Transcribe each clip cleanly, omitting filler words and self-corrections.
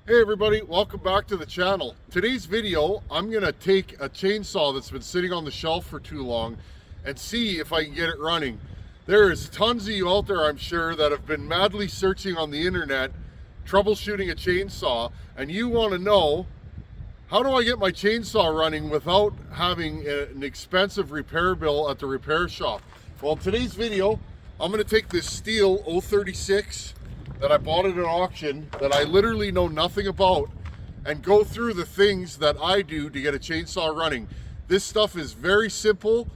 Hey everybody, welcome back to the channel. Today's video, I'm gonna take a chainsaw that's been sitting on the shelf for too long and see if I can get it running. There's tons of you out there, I'm sure, that have been madly searching on the internet, troubleshooting a chainsaw, and you wanna know, how do I get my chainsaw running without having an expensive repair bill at the repair shop? Well, in today's video, I'm gonna take this Stihl 036 that I bought at an auction that I literally know nothing about and go through the things that I do to get a chainsaw running. This stuff is very simple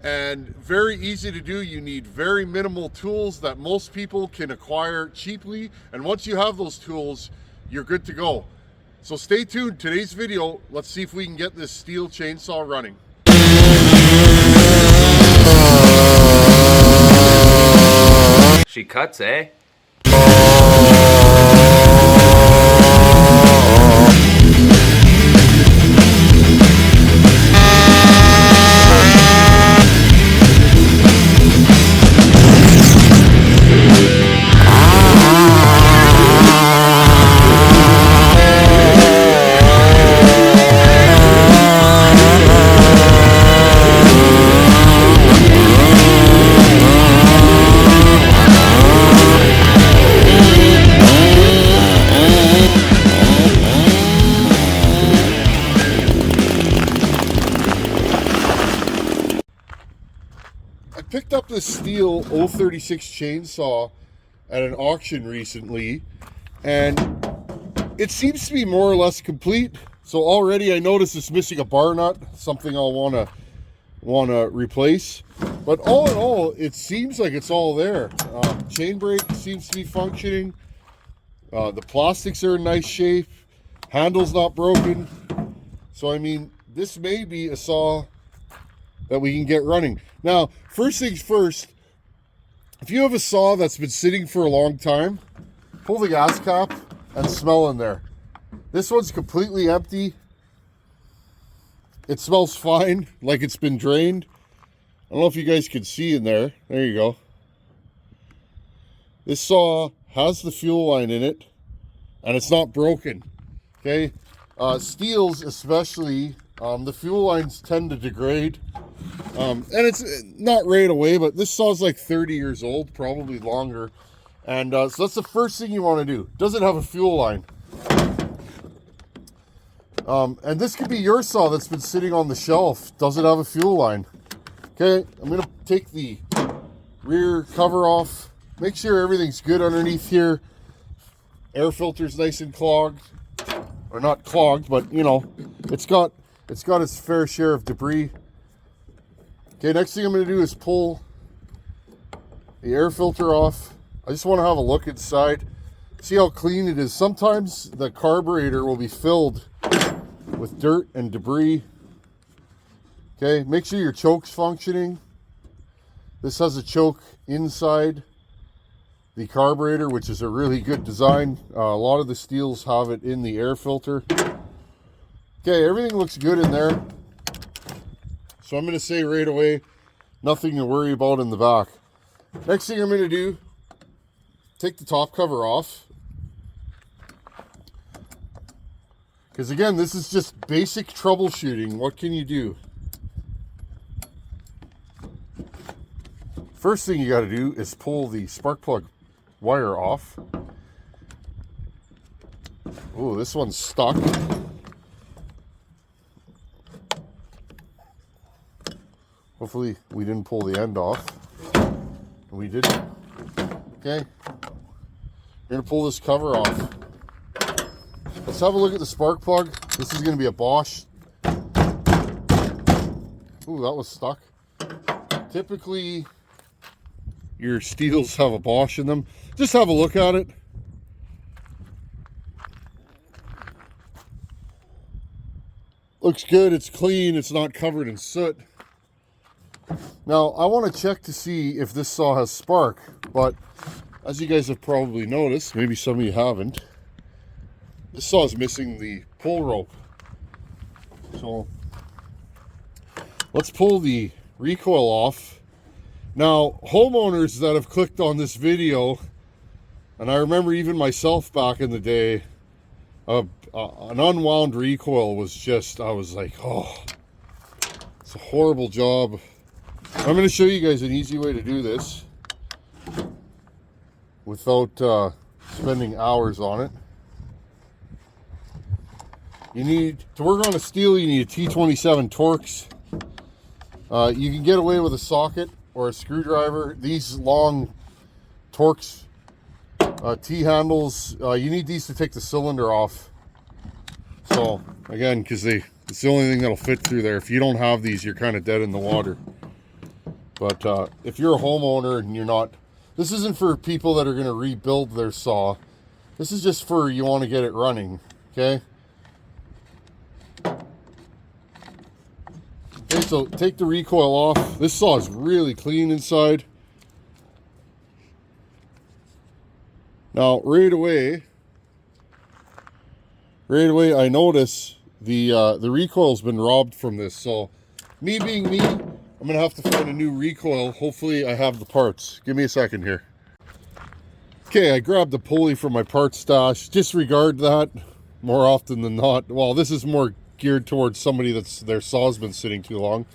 and very easy to do. You need very minimal tools that most people can acquire cheaply, and once you have those tools, you're good to go. So stay tuned. Today's video, let's see if we can get this Stihl chainsaw running. She cuts, eh? I picked up this Stihl 036 chainsaw at an auction recently, and it seems to be more or less complete. So already I noticed it's missing a bar nut, something I'll wanna replace. But all in all, it seems like it's all there. Chain brake seems to be functioning. The plastics are in nice shape. Handle's not broken. So I mean, this may be a saw that we can get running. Now, first things first, if you have a saw that's been sitting for a long time, pull the gas cap and smell in there. This one's completely empty. It smells fine, like it's been drained. I don't know if you guys can see in there. There you go. This saw has the fuel line in it, and it's not broken. Okay, Stihls especially, the fuel lines tend to degrade. And it's not right away, but this saw's like 30 years old, probably longer. And so that's the first thing you want to do. Does it have a fuel line? And this could be your saw that's been sitting on the shelf. Does it have a fuel line? Okay, I'm going to take the rear cover off. Make sure everything's good underneath here. Air filter's nice and clogged. Or not clogged, but you know, it's got its fair share of debris. Okay, next thing I'm going to do is pull the air filter off. I just want to have a look inside, see how clean it is. Sometimes the carburetor will be filled with dirt and debris. Okay, make sure your choke's functioning. This has a choke inside the carburetor, which is a really good design. A lot of the Stihls have it in the air filter. Okay, everything looks good in there. So I'm going to say right away, nothing to worry about in the back. Next thing I'm going to do, take the top cover off. Because again, this is just basic troubleshooting. What can you do? First thing you got to do is pull the spark plug wire off. Oh, this one's stuck. Hopefully we didn't pull the end off. We didn't. Okay. We're going to pull this cover off. Let's have a look at the spark plug. This is going to be a Bosch. Ooh, that was stuck. Typically, your Stihls have a Bosch in them. Just have a look at it. Looks good. It's clean. It's not covered in soot. Now, I want to check to see if this saw has spark, but as you guys have probably noticed, maybe some of you haven't, this saw is missing the pull rope. So, let's pull the recoil off. Now, homeowners that have clicked on this video, and I remember even myself back in the day, an unwound recoil was just, I was like, oh, it's a horrible job. I'm going to show you guys an easy way to do this without spending hours on it. You need, to work on a Stihl, you need a T27 Torx. You can get away with a socket or a screwdriver. These long Torx T-handles, you need these to take the cylinder off. So, again, because it's the only thing that'll fit through there. If you don't have these, you're kind of dead in the water. But if you're a homeowner and you're not, this isn't for people that are going to rebuild their saw. This is just for you want to get it running, okay? Okay, so take the recoil off. This saw is really clean inside. Now, right away, I notice the recoil's been robbed from this. So, me being me, I'm gonna have to find a new recoil. Hopefully, I have the parts. Give me a second here. Okay, I grabbed the pulley from my parts stash. Disregard that more often than not. Well, this is more geared towards somebody that's their saw's been sitting too long.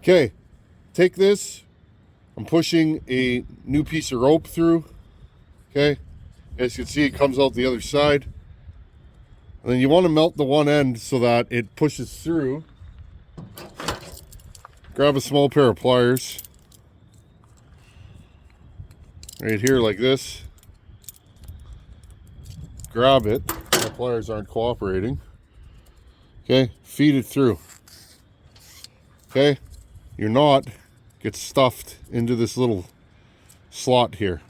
Okay, take this. I'm pushing a new piece of rope through. Okay, as you can see, it comes out the other side. And then you want to melt the one end so that it pushes through. Grab a small pair of pliers. Right here like this. Grab it. My pliers aren't cooperating. Okay, feed it through. Okay, your knot gets stuffed into this little slot here.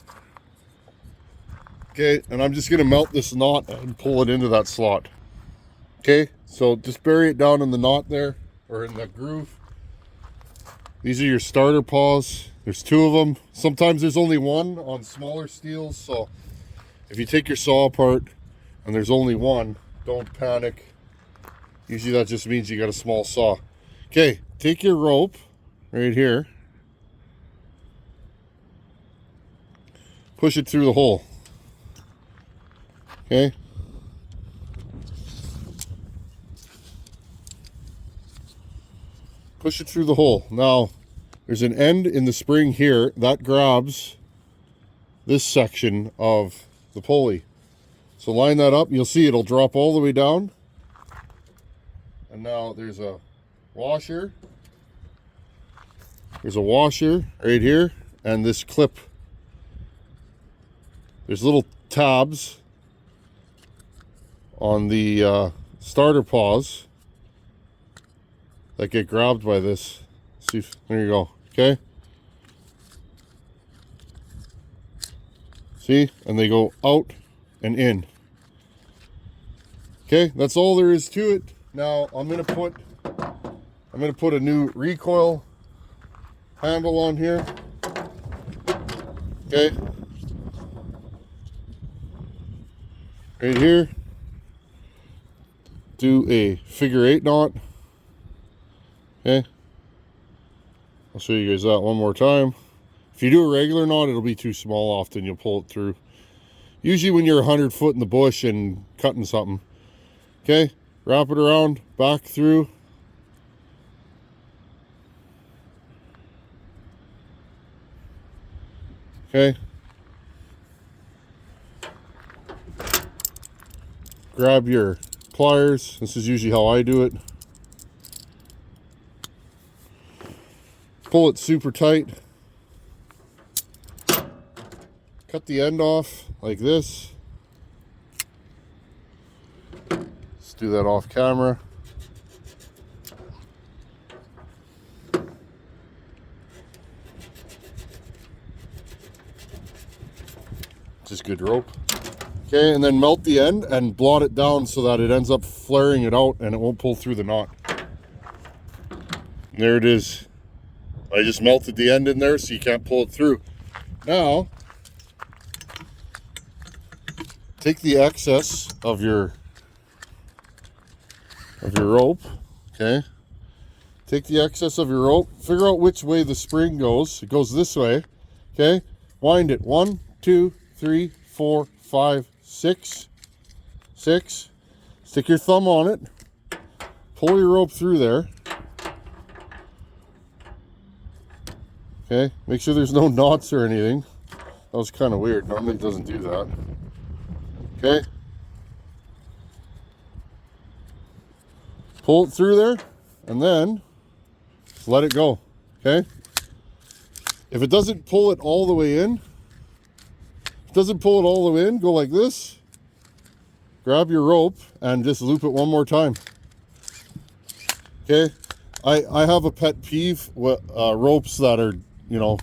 Okay, and I'm just going to melt this knot and pull it into that slot. Okay, so just bury it down in the knot there, or in the groove. These are your starter paws. There's 2 of them. Sometimes there's only 1 on smaller Stihls, so if you take your saw apart and there's only 1, don't panic. Usually that just means you got a small saw. Okay, take your rope right here. Push it through the hole. Okay. Push it through the hole. Now, there's an end in the spring here that grabs this section of the pulley. So line that up. You'll see it'll drop all the way down. And now there's a washer. There's a washer right here. And this clip. There's little tabs on the starter paws that get grabbed by this. See if, there you go. Okay. See? And they go out and in. Okay, that's all there is to it. Now I'm gonna put a new recoil handle on here. Okay. Right here. Do a figure 8 knot. Okay. I'll show you guys that one more time. If you do a regular knot, it'll be too small often. You'll pull it through. Usually when you're 100 foot in the bush and cutting something. Okay. Wrap it around, back through. Okay. Grab your pliers. This is usually how I do it. Pull it super tight. Cut the end off like this. Let's do that off camera. Just good rope. Okay, and then melt the end and blot it down so that it ends up flaring it out and it won't pull through the knot. And there it is. I just melted the end in there so you can't pull it through. Now, take the excess of your rope, okay? Take the excess of your rope, figure out which way the spring goes. It goes this way, okay? Wind it 1, 2, 3, 4, 5, 6. 6. Stick your thumb on it. Pull your rope through there. Okay, make sure there's no knots or anything. That was kind of weird. Normally it doesn't do that. Okay. Pull it through there and then let it go. Okay. If it doesn't pull it all the way in, go like this. Grab your rope and just loop it one more time. Okay. I have a pet peeve with ropes that are, you know,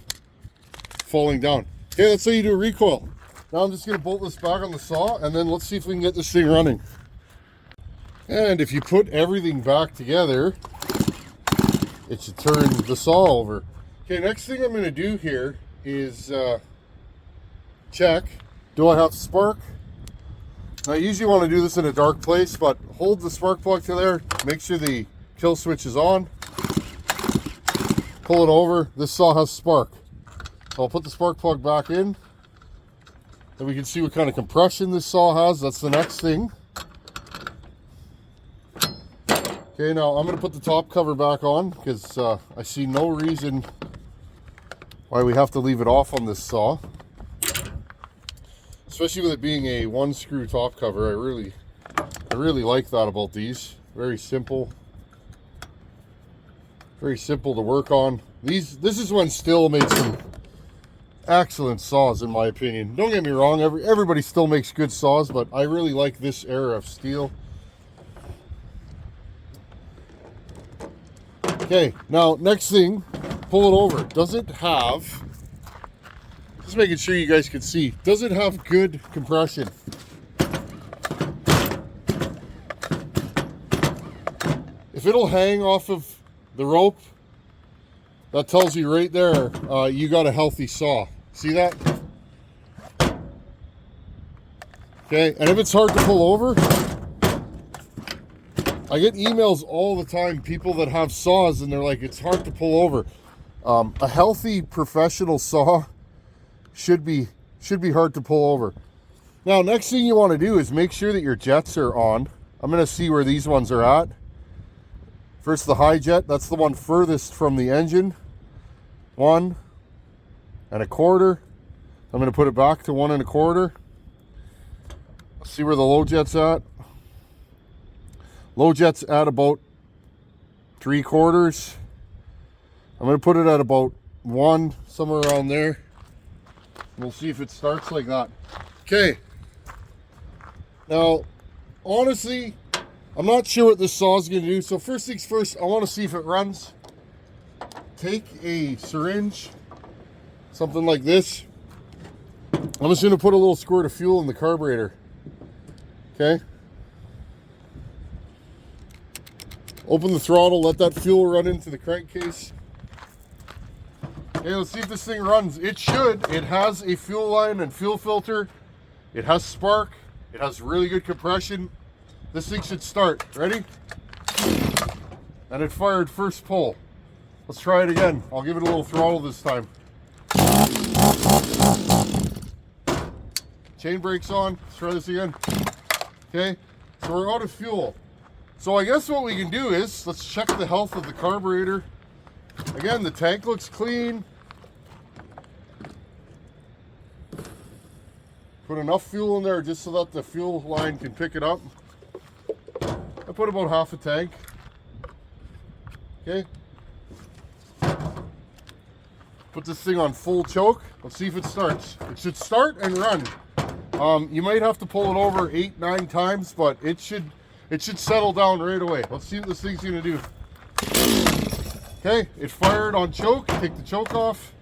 falling down. Okay, that's how you do a recoil. Now I'm just going to bolt this back on the saw, and then let's see if we can get this thing running. And if you put everything back together, it should turn the saw over. Okay, next thing I'm going to do here is check, do I have spark? Now I usually want to do this in a dark place, but hold the spark plug to there, make sure the kill switch is on, pull it over. This saw has spark. So I'll put the spark plug back in, and we can see what kind of compression this saw has. That's the next thing. Okay, now I'm going to put the top cover back on because I see no reason why we have to leave it off on this saw. Especially with it being a 1-screw top cover. I really like that about these. Very simple. Very simple to work on. This is when Stihl made some excellent saws, in my opinion. Don't get me wrong, everybody still makes good saws, but I really like this era of Stihl. Okay, now next thing, pull it over. Does it have, just making sure you guys can see, does it have good compression? If it'll hang off of the rope, that tells you right there, you got a healthy saw. See that? Okay, and if it's hard to pull over, I get emails all the time, people that have saws and they're like, it's hard to pull over. A healthy professional saw should be hard to pull over. Now, next thing you want to do is make sure that your jets are on. I'm going to see where these ones are at. First, the high jet, that's the one furthest from the engine. 1 1/4. I'm going to put it back to 1 1/4. Let's see where the low jet's at. Low jet's at about 3/4. I'm going to put it at about 1, somewhere around there. We'll see if it starts like that. Okay. Now, honestly, I'm not sure what this saw is going to do. So first things first, I want to see if it runs. Take a syringe, something like this. I'm just going to put a little squirt of fuel in the carburetor. Okay. Open the throttle, let that fuel run into the crankcase. Okay, let's see if this thing runs. It should. It has a fuel line and fuel filter. It has spark. It has really good compression. This thing should start. Ready? And it fired first pull. Let's try it again. I'll give it a little throttle this time. Chain brakes on. Let's try this again. Okay, so we're out of fuel. So I guess what we can do is, let's check the health of the carburetor. Again, the tank looks clean. Put enough fuel in there just so that the fuel line can pick it up. I put about half a tank. Okay. Put this thing on full choke. Let's see if it starts. It should start and run. You might have to pull it over 8-9 times, but it should settle down right away. Let's see what this thing's gonna do. Okay, it fired on choke. Take the choke off.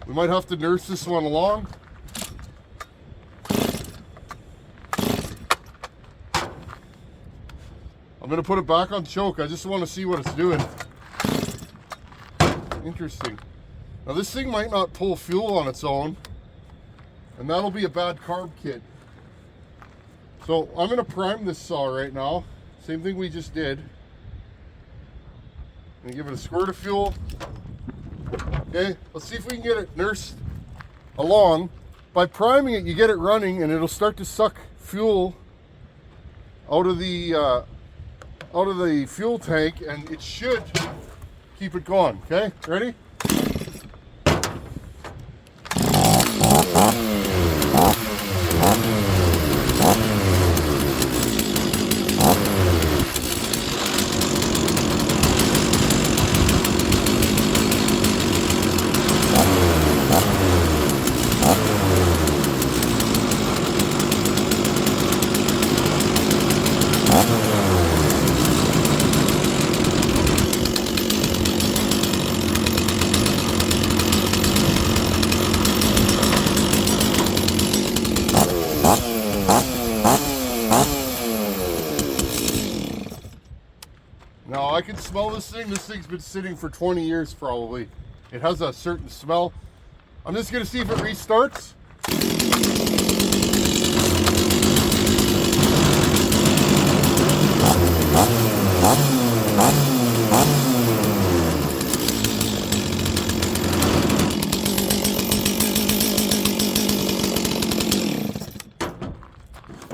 We might have to nurse this one along. I'm gonna put it back on choke. I just want to see what it's doing. Interesting. Now this thing might not pull fuel on its own, and that'll be a bad carb kit. So I'm gonna prime this saw right now. Same thing we just did. And give it a squirt of fuel. Okay, let's see if we can get it nursed along. By priming it, you get it running and it'll start to suck fuel out of the fuel tank, and it should keep it going. Okay, ready? Now I can smell this thing. This thing's been sitting for 20 years probably. It has a certain smell. I'm just gonna see if it restarts.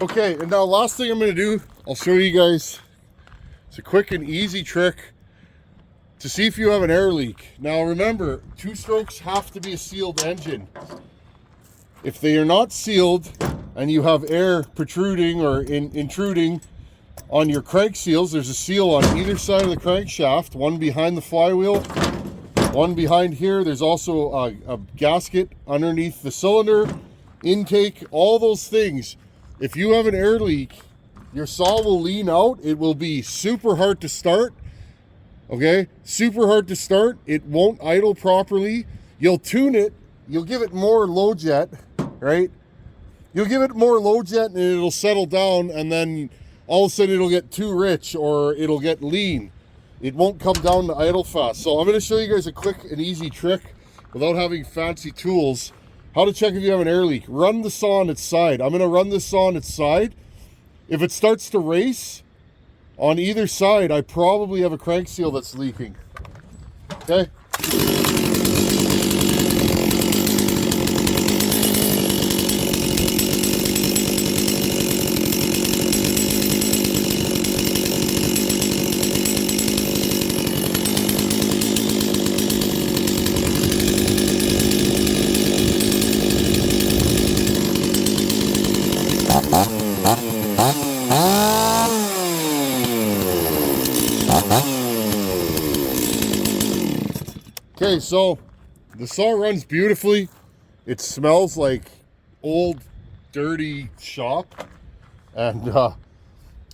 Okay, and now last thing I'm gonna do, I'll show you guys. It's a quick and easy trick to see if you have an air leak. Now remember, 2-strokes have to be a sealed engine. If they are not sealed and you have air protruding or intruding on your crank seals, there's a seal on either side of the crankshaft, one behind the flywheel, one behind here. There's also a gasket underneath the cylinder, intake, all those things. If you have an air leak, your saw will lean out. It will be super hard to start. Okay, super hard to start. It won't idle properly. You'll tune it. You'll give it more low jet, right? You'll give it more low jet and it'll settle down, and then all of a sudden it'll get too rich or it'll get lean. It won't come down to idle fast. So I'm going to show you guys a quick and easy trick without having fancy tools. How to check if you have an air leak. Run the saw on its side. I'm going to run this saw on its side. If it starts to race on either side, I probably have a crank seal that's leaking. Okay? Okay, so the saw runs beautifully. It smells like old, dirty shop. And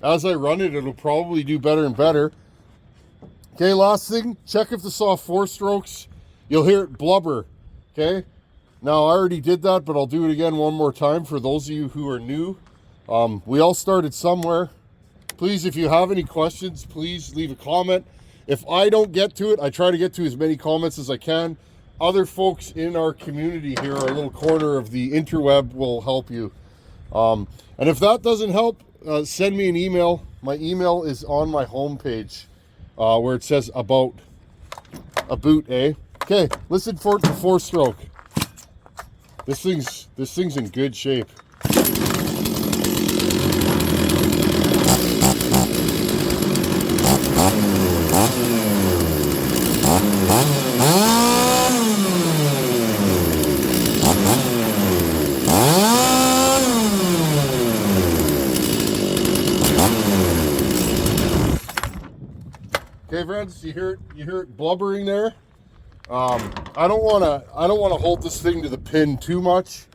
as I run it, it'll probably do better and better. Okay, last thing, check if the saw 4-strokes. You'll hear it blubber, okay? Now, I already did that, but I'll do it again one more time for those of you who are new. We all started somewhere. Please, if you have any questions, please leave a comment. If I don't get to it, I try to get to as many comments as I can. Other folks in our community here, our little corner of the interweb, will help you. And if that doesn't help, send me an email. My email is on my homepage where it says about a boot, eh? Okay, listen for it for 4-stroke. This thing's in good shape. Okay, friends, you hear it blubbering there. I don't want to hold this thing to the pin too much,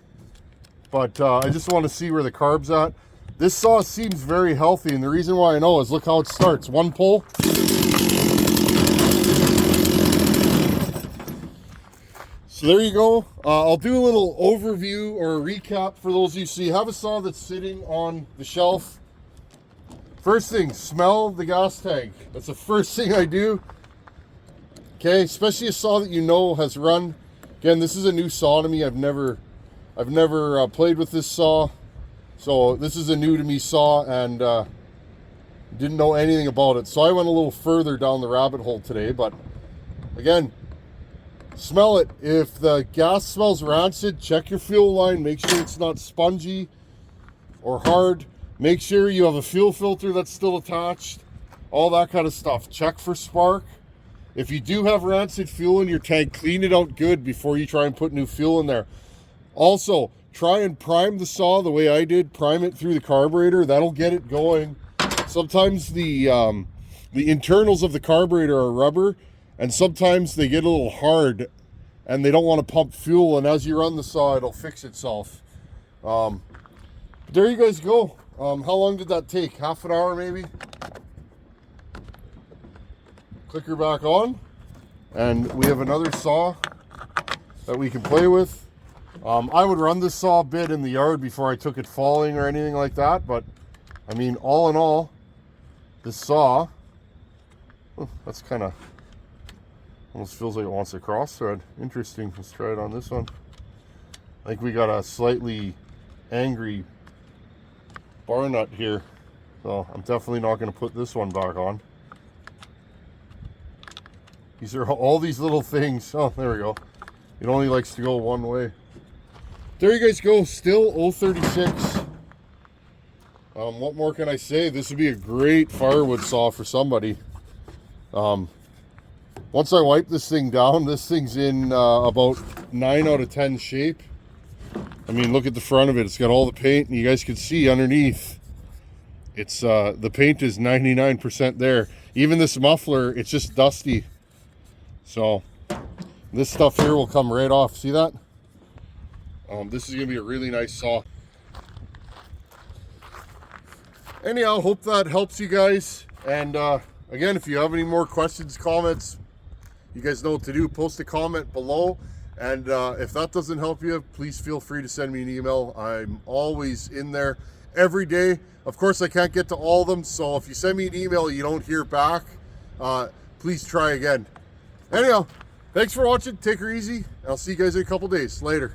but I just want to see where the carb's at. This saw seems very healthy, and the reason why I know is look how it starts. One pull. So there you go. I'll do a little overview or a recap for those of you. So you have a saw that's sitting on the shelf. First thing, smell the gas tank. That's the first thing I do. Okay, especially a saw that you know has run. Again, this is a new saw to me. I've never played with this saw, so this is a new to me saw, and Didn't know anything about it. So I went a little further down the rabbit hole today, but again, smell it. If the gas smells rancid, check your fuel line. Make sure it's not spongy or hard. Make sure you have a fuel filter that's still attached. All that kind of stuff. Check for spark. If you do have rancid fuel in your tank, clean it out good before you try and put new fuel in there. Also, try and prime the saw the way I did. Prime it through the carburetor. That'll get it going. Sometimes the internals of the carburetor are rubber, and sometimes they get a little hard and they don't want to pump fuel, and as you run the saw, it'll fix itself. There you guys go. How long did that take? Half an hour maybe? Clicker back on, and we have another saw that we can play with. I would run this saw a bit in the yard before I took it falling or anything like that, but I mean, all in all, this saw, that's kind of, almost feels like it wants a cross thread. Interesting. Let's try it on this one. I think we got a slightly angry bar nut here, so I'm definitely not going to put this one back on. These are all these little things. Oh, there we go. It only likes to go one way. There you guys go. Stihl 036. What more can I say? This would be a great firewood saw for somebody. Once I wipe this thing down, this thing's in about 9 out of 10 shape. I mean, look at the front of it. It's got all the paint, and you guys can see underneath. It's the paint is 99% there. Even this muffler, it's just dusty. So this stuff here will come right off. See that? This is gonna be a really nice saw. Anyhow, hope that helps you guys. And again, if you have any more questions, comments, you guys know what to do. Post a comment below. And if that doesn't help you, please feel free to send me an email. I'm always in there every day. Of course, I can't get to all of them. So if you send me an email, you don't hear back, please try again. Anyhow, thanks for watching. Take her easy. I'll see you guys in a couple days. Later.